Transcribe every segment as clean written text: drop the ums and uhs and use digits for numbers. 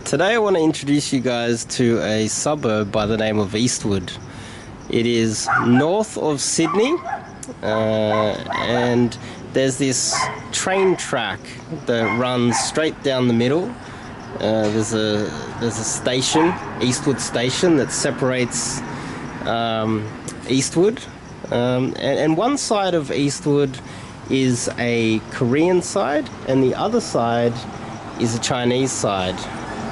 Today I want to introduce you guys to a suburb by the name of Eastwood. It is north of Sydney, and there's this train track that runs straight down the middle. There's a station, Eastwood Station, that separates Eastwood, and one side of Eastwood is a Korean side and the other side is a Chinese side.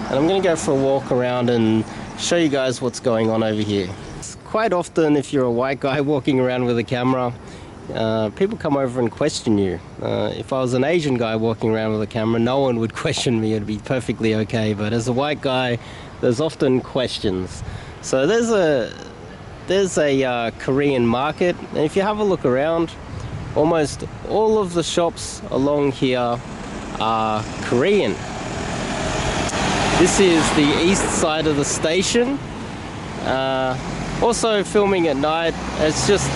And I'm going to go for a walk around and show you guys what's going on over here. Quite often, if you're a white guy walking around with a camera, people come over and question you. If I was an Asian guy walking around with a camera, no one would question me. It'd be perfectly okay. But as a white guy, there's often questions. So there's a Korean market, and if you have a look around, almost all of the shops along here are Korean. This is the east side of the station. Also filming at night, it's just,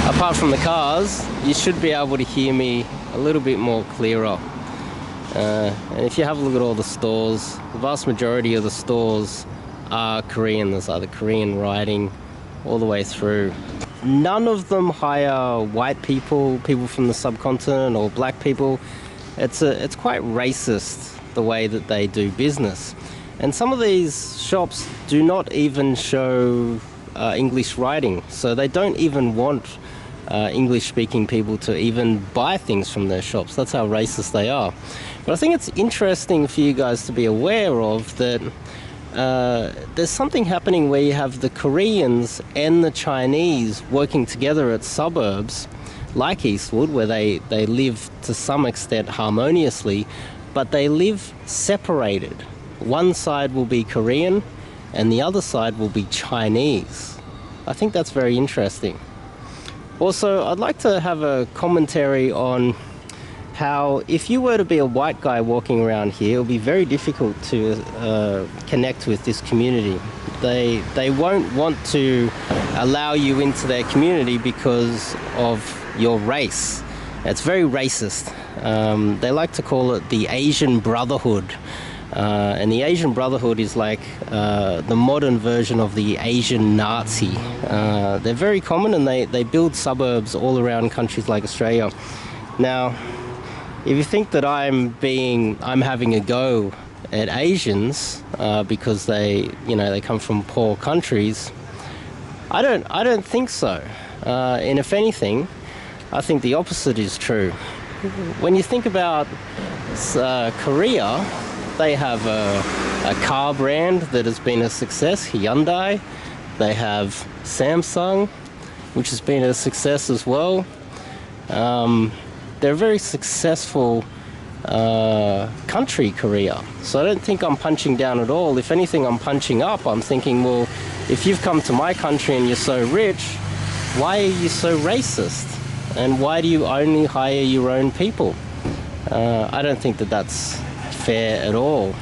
apart from the cars, you should be able to hear me a little bit more clearer. And if you have a look at all the stores, the vast majority of the stores are Korean. There's either Korean writing all the way through. None of them hire white people, people from the subcontinent, or black people. It's quite racist, the way that they do business. And some of these shops do not even show English writing, so they don't even want English-speaking people to even buy things from their shops. That's how racist they are. But I think it's interesting for you guys to be aware of that there's something happening where you have the Koreans and the Chinese working together at suburbs like Eastwood, where they live to some extent harmoniously, but they live separated. One side will be Korean and the other side will be Chinese. I think that's very interesting. Also, I'd like to have a commentary on how if you were to be a white guy walking around here, it would be very difficult to connect with this community. They won't want to allow you into their community because of your race. It's very racist. They like to call it the Asian Brotherhood. And the Asian Brotherhood is like the modern version of the Asian Nazi. They're very common, and they build suburbs all around countries like Australia. Now, if you think that I'm having a go at Asians because they come from poor countries, I don't think so. And if anything, I think the opposite is true. When you think about Korea, they have a car brand that has been a success, Hyundai. They have Samsung, which has been a success as well. They're a very successful country, Korea. So I don't think I'm punching down at all. If anything, I'm punching up. I'm thinking, well, if you've come to my country and you're so rich, why are you so racist? And why do you only hire your own people? I don't think that that's fair at all.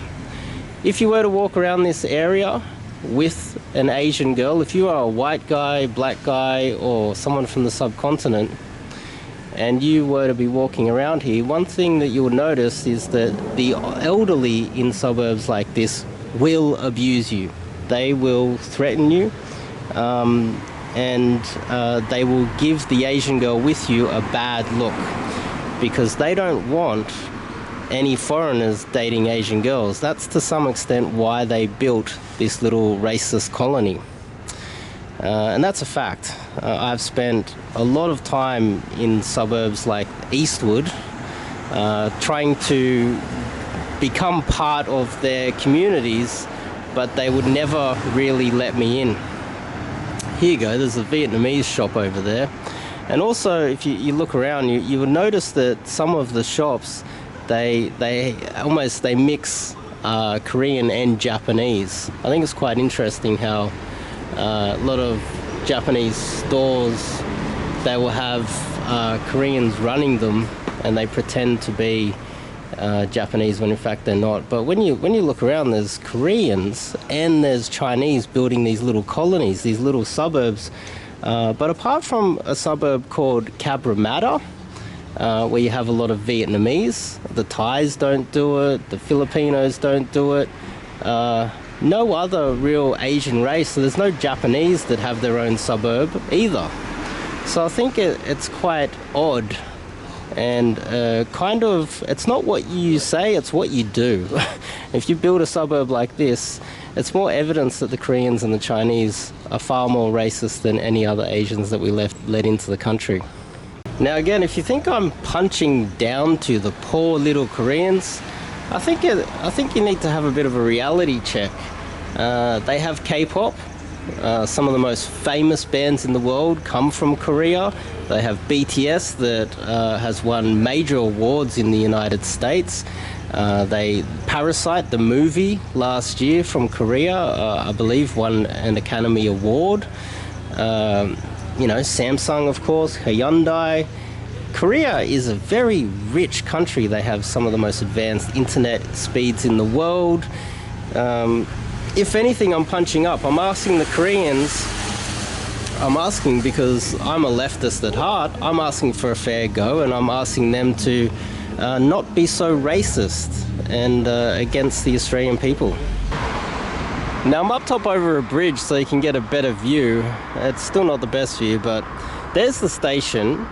If you were to walk around this area with an Asian girl, if you are a white guy, black guy, or someone from the subcontinent, and you were to be walking around here, one thing that you'll notice is that the elderly in suburbs like this will abuse you. They will threaten you, and they will give the Asian girl with you a bad look, because they don't want any foreigners dating Asian girls. That's to some extent why they built this little racist colony. And that's a fact. I've spent a lot of time in suburbs like Eastwood trying to become part of their communities, but they would never really let me in. Here you go, there's a Vietnamese shop over there. And also, if you look around, you will notice that some of the shops, they mix Korean and Japanese. I think it's quite interesting how a lot of Japanese stores, they will have Koreans running them, and they pretend to be Japanese when in fact they're not. But when you look around, there's Koreans and there's Chinese building these little colonies, these little suburbs. But apart from a suburb called Cabramatta, where you have a lot of Vietnamese, the Thais don't do it, the Filipinos don't do it, no other real Asian race. So there's no Japanese that have their own suburb either. So I think it's quite odd, and kind of, it's not what you say, it's what you do. If you build a suburb like this, it's more evidence that the Koreans and the Chinese are far more racist than any other Asians that we let into the country. Now again, if you think I'm punching down to the poor little Koreans, I think you need to have a bit of a reality check. They have K-pop. Some of the most famous bands in the world come from Korea. They have BTS that has won major awards in the United States. Parasite, the movie, last year from Korea, I believe won an Academy Award. Samsung, of course, Hyundai. Korea is a very rich country. They have some of the most advanced internet speeds in the world. If anything, I'm punching up. I'm asking the Koreans, because I'm a leftist at heart, I'm asking for a fair go, and I'm asking them to not be so racist and against the Australian people. Now I'm up top over a bridge so you can get a better view. It's still not the best view, but there's the station.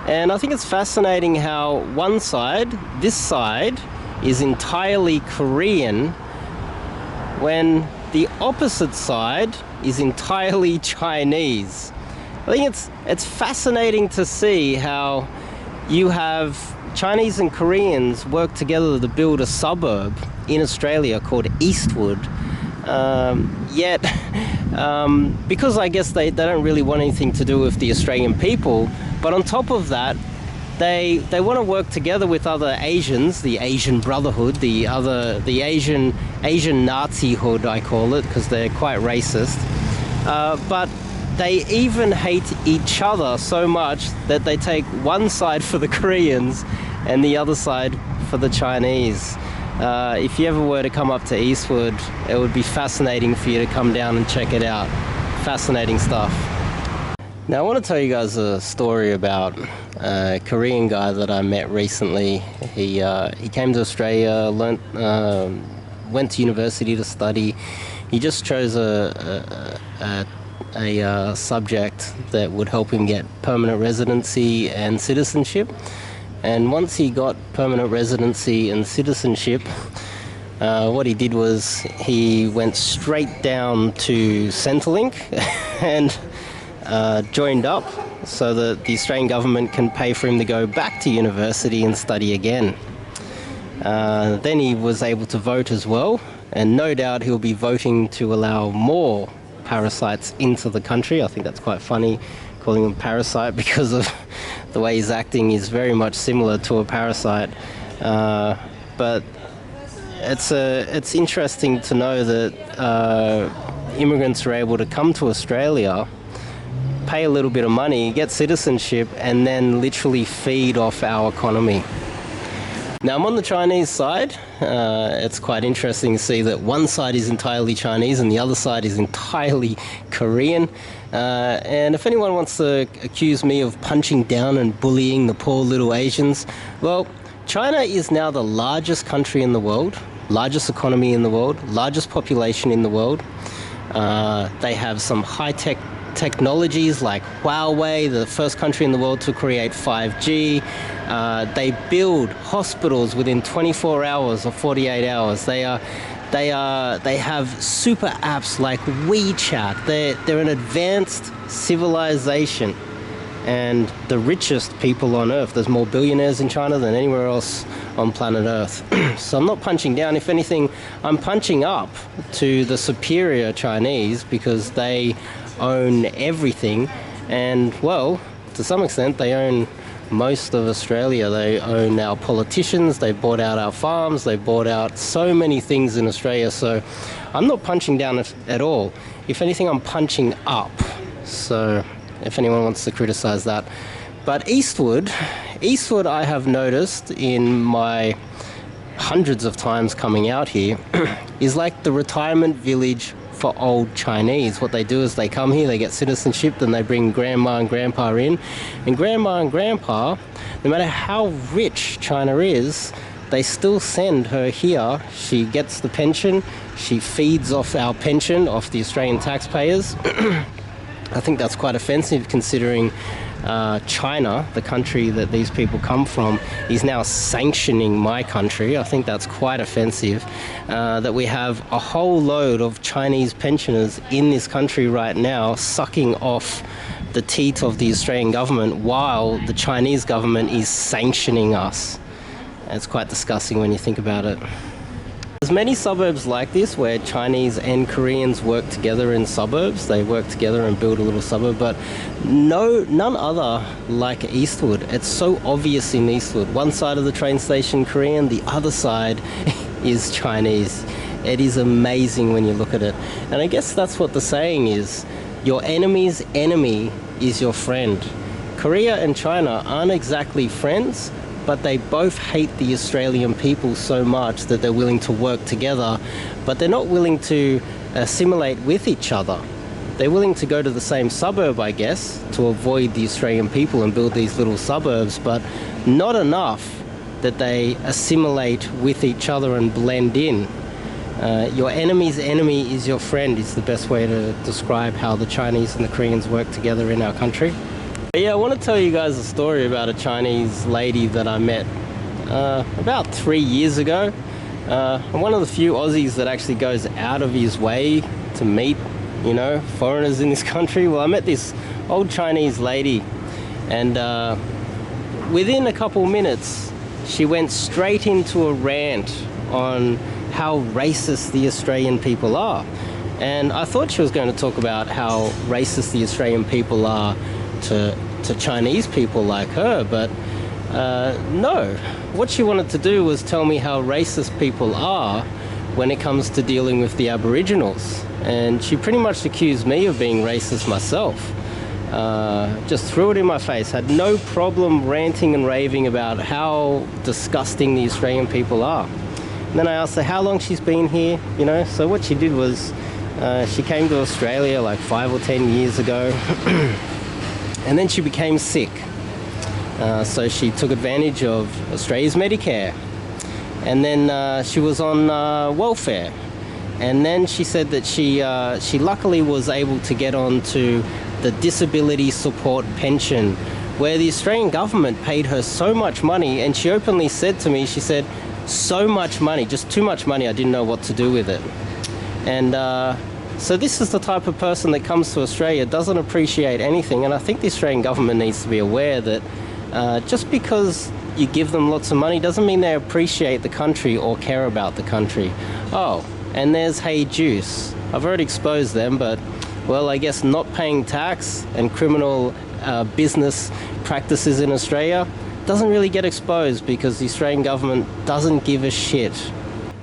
And I think it's fascinating how one side, this side, is entirely Korean, when the opposite side is entirely Chinese. I think it's fascinating to see how you have Chinese and Koreans work together to build a suburb in Australia called Eastwood. Yet, because I guess they don't really want anything to do with the Australian people, but on top of that, they want to work together with other Asians, the Asian Brotherhood, the Asian Nazihood, I call it, because they're quite racist. But they even hate each other so much that they take one side for the Koreans and the other side for the Chinese. If you ever were to come up to Eastwood, it would be fascinating for you to come down and check it out. Fascinating stuff. Now I want to tell you guys a story about a Korean guy that I met recently. He came to Australia, went to university to study. He just chose a subject that would help him get permanent residency and citizenship. And once he got permanent residency and citizenship, what he did was he went straight down to Centrelink and joined up so that the Australian government can pay for him to go back to university and study again. Then he was able to vote as well, and no doubt he'll be voting to allow more parasites into the country. I think that's quite funny, calling him parasite, because of the way he's acting is very much similar to a parasite. But it's interesting to know that immigrants are able to come to Australia, pay a little bit of money, get citizenship, and then literally feed off our economy. Now I'm on the Chinese side. It's quite interesting to see that one side is entirely Chinese and the other side is entirely Korean. And if anyone wants to accuse me of punching down and bullying the poor little Asians, well, China is now the largest country in the world, largest economy in the world, largest population in the world. They have some high-tech technologies like Huawei, the first country in the world to create 5G. They build hospitals within 24 hours or 48 hours. They have super apps like WeChat. They're an advanced civilization and the richest people on Earth. There's more billionaires in China than anywhere else on planet Earth. So I'm not punching down. If anything, I'm punching up to the superior Chinese, because they own everything, and well, to some extent they own most of Australia. They own our politicians, they bought out our farms, they bought out so many things in Australia. So I'm not punching down at all. If anything, I'm punching up. So if anyone wants to criticize that. But Eastwood I have noticed in my hundreds of times coming out here is like the retirement village for old Chinese. What they do is they come here, they get citizenship, then they bring grandma and grandpa in. And grandma and grandpa, no matter how rich China is, they still send her here. She gets the pension, She feeds off our pension, off the Australian taxpayers. I think that's quite offensive, considering China, the country that these people come from, is now sanctioning my country. I think that's quite offensive, that we have a whole load of Chinese pensioners in this country right now sucking off the teat of the Australian government while the Chinese government is sanctioning us. It's quite disgusting when you think about it. There's many suburbs like this where Chinese and Koreans work together in suburbs. They work together and build a little suburb, but none other like Eastwood. It's so obvious in Eastwood. One side of the train station Korean, the other side is Chinese. It is amazing when you look at it. And I guess that's what the saying is. Your enemy's enemy is your friend. Korea and China aren't exactly friends, but they both hate the Australian people so much that they're willing to work together, but they're not willing to assimilate with each other. They're willing to go to the same suburb, I guess, to avoid the Australian people and build these little suburbs, but not enough that they assimilate with each other and blend in. Your enemy's enemy is your friend is the best way to describe how the Chinese and the Koreans work together in our country. Yeah, I want to tell you guys a story about a Chinese lady that I met about 3 years ago. I'm one of the few Aussies that actually goes out of his way to meet, you know, foreigners in this country. Well, I met this old Chinese lady, and within a couple minutes, she went straight into a rant on how racist the Australian people are. And I thought she was going to talk about how racist the Australian people are to Chinese people like her, but no. What she wanted to do was tell me how racist people are when it comes to dealing with the Aboriginals. And she pretty much accused me of being racist myself. Just threw it in my face. Had no problem ranting and raving about how disgusting the Australian people are. And then I asked her how long she's been here, you know. So what she did was she came to Australia like 5 or 10 years ago. And then she became sick. So she took advantage of Australia's Medicare. And then she was on welfare. And then she said that she luckily was able to get onto the disability support pension, where the Australian government paid her so much money. And she openly said to me, she said, so much money, just too much money, I didn't know what to do with it. And so this is the type of person that comes to Australia, doesn't appreciate anything. And I think the Australian government needs to be aware that just because you give them lots of money doesn't mean they appreciate the country or care about the country. Oh, and there's Hey Juice. I've already exposed them, but, well, I guess not paying tax and criminal business practices in Australia doesn't really get exposed because the Australian government doesn't give a shit.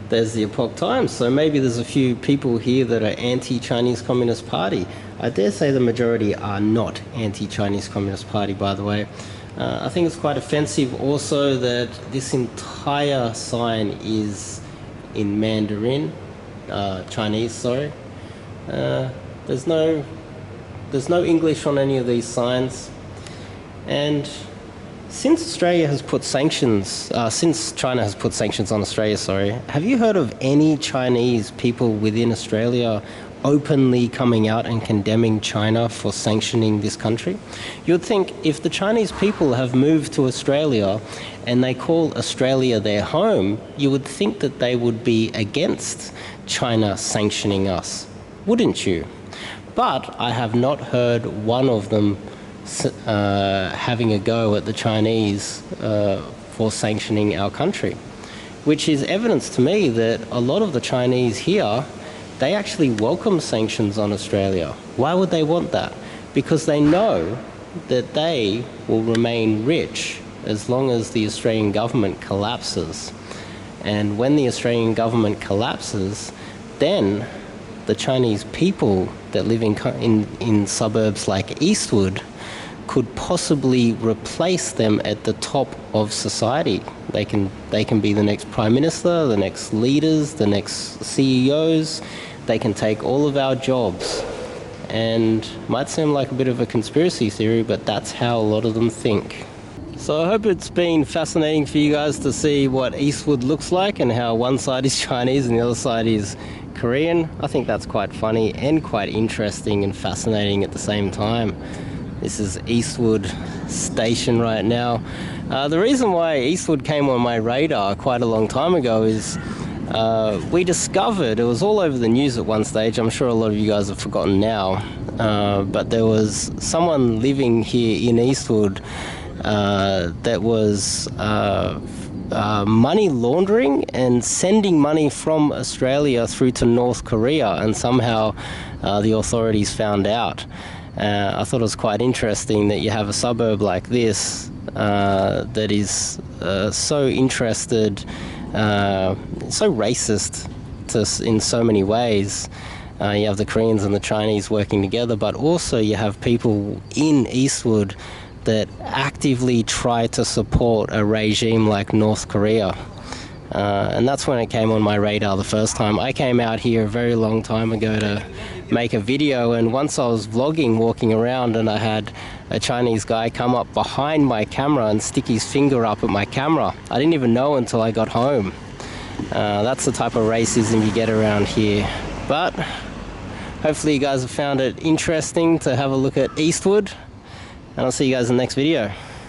There's the Epoch Times, so maybe there's a few people here that are anti-Chinese Communist Party. I dare say the majority are not anti-Chinese Communist Party, by the way. I think it's quite offensive also that this entire sign is in Mandarin, Chinese, sorry. There's no English on any of these signs. And since Australia has put sanctions, since China has put sanctions on Australia, sorry, have you heard of any Chinese people within Australia openly coming out and condemning China for sanctioning this country? You'd think if the Chinese people have moved to Australia and they call Australia their home, you would think that they would be against China sanctioning us, wouldn't you? But I have not heard one of them having a go at the Chinese for sanctioning our country, which is evidence to me that a lot of the Chinese here, they actually welcome sanctions on Australia. Why would they want that? Because they know that they will remain rich as long as the Australian government collapses. And when the Australian government collapses, then the Chinese people that live in suburbs like Eastwood could possibly replace them at the top of society. They can be the next Prime Minister, the next leaders, the next CEOs. They can take all of our jobs. And might seem like a bit of a conspiracy theory, but that's how a lot of them think. So I hope it's been fascinating for you guys to see what Eastwood looks like and how one side is Chinese and the other side is Korean. I think that's quite funny and quite interesting and fascinating at the same time. This is Eastwood Station right now. The reason why Eastwood came on my radar quite a long time ago is we discovered, it was all over the news at one stage, I'm sure a lot of you guys have forgotten now, but there was someone living here in Eastwood that was money laundering and sending money from Australia through to North Korea, and somehow the authorities found out. I thought it was quite interesting that you have a suburb like this that is so interested, so racist in so many ways. You have the Koreans and the Chinese working together, but also you have people in Eastwood that actively try to support a regime like North Korea. And that's when it came on my radar the first time. I came out here a very long time ago to make a video, and once I was vlogging, walking around, and I had a Chinese guy come up behind my camera and stick his finger up at my camera. I didn't even know until I got home. That's the type of racism you get around here. But hopefully you guys have found it interesting to have a look at Eastwood, and I'll see you guys in the next video.